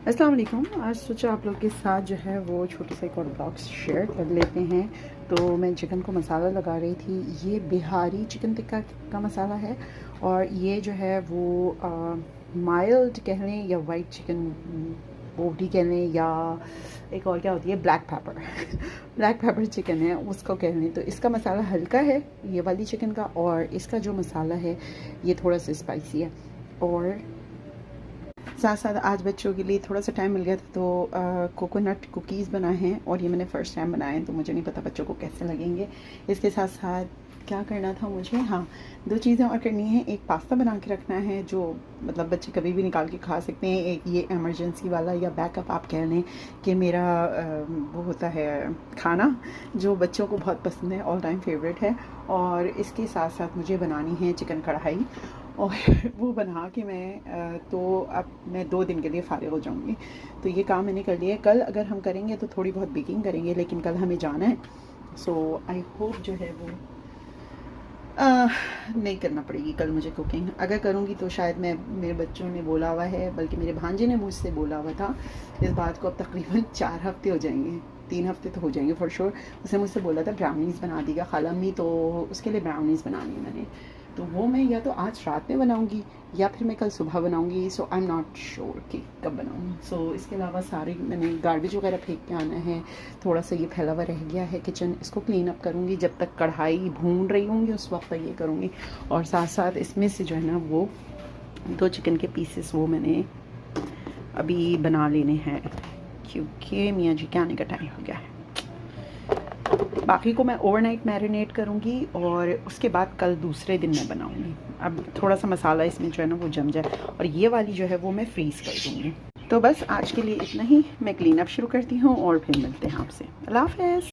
अस्सलाम वालेकुम। आज सोचा आप लोग के साथ जो है वो छोटे से एक और ब्लॉग्स शेयर कर लेते हैं। तो मैं चिकन को मसाला लगा रही थी। ये बिहारी चिकन टिक्का का मसाला है और ये जो है वो माइल्ड कह लें या वाइट चिकन बोटी कह लें या एक और क्या होती है black pepper black pepper chicken है उसको कह लें। तो इसका मसाला हल्का है ये वाली चिकन का, और इसका जो मसाला है ये थोड़ा सा स्पाइसी है। और साथ साथ आज बच्चों के लिए थोड़ा सा टाइम मिल गया था तो कोकोनट कुकीज़ बनाए हैं, और ये मैंने फ़र्स्ट टाइम बनाए हैं तो मुझे नहीं पता बच्चों को कैसे लगेंगे। इसके साथ साथ क्या करना था मुझे, हाँ, दो चीज़ें और करनी है। एक पास्ता बना के रखना है जो मतलब बच्चे कभी भी निकाल के खा सकते हैं। एक ये इमरजेंसी वाला या बैकअप आप कह लें कि मेरा वो होता है खाना जो बच्चों को बहुत पसंद है, ऑल टाइम फेवरेट है। और इसके साथ साथ मुझे बनानी है चिकन कढ़ाई, और वो बना के मैं तो अब मैं 2 दिन के लिए फ़ारिग हो जाऊँगी। तो ये काम मैंने कर लिया है। कल अगर हम करेंगे तो थोड़ी बहुत बेकिंग करेंगे, लेकिन कल हमें जाना है। सो आई होप जो है वो नहीं करना पड़ेगी कल मुझे कुकिंग। अगर करूँगी तो शायद मैं, मेरे बच्चों ने बोला हुआ है, बल्कि मेरे भांजे ने मुझसे बोला हुआ था इस बात को, अब तकरीबन 4 हफ्ते हो जाएंगे, 3 हफ्ते तो हो जाएंगे फॉर श्योर। उसने मुझसे बोला था ब्राउनीज़ बना देगा खाला अम्मी, तो उसके लिए ब्राउनीज़ बनानी है मैंने। तो वो मैं या तो आज रात में बनाऊंगी या फिर मैं कल सुबह बनाऊंगी। सो आई एम नॉट श्योर कि कब बनाऊंगी। सो इसके अलावा सारी मैंने गार्बेज वगैरह फेंक के आना है। थोड़ा सा ये फैला हुआ रह गया है किचन, इसको क्लीन अप करूँगी। जब तक कढ़ाई भून रही होंगी उस वक्त ये करूँगी। और साथ साथ इसमें से जो है ना वो 2 चिकन के पीसेस वो मैंने अभी बना लेने हैं, क्योंकि मियाँ जी के आने का टाइम हो गया है। बाकी को मैं ओवरनाइट मैरिनेट करूँगी और उसके बाद कल दूसरे दिन मैं बनाऊँगी। अब थोड़ा सा मसाला इसमें जो है ना वो जम जाए, और ये वाली जो है वो मैं फ्रीज़ कर दूँगी। तो बस आज के लिए इतना ही। मैं क्लीन अप शुरू करती हूँ और फिर मिलते हैं आपसे। अल्लाह हाफ़िज़।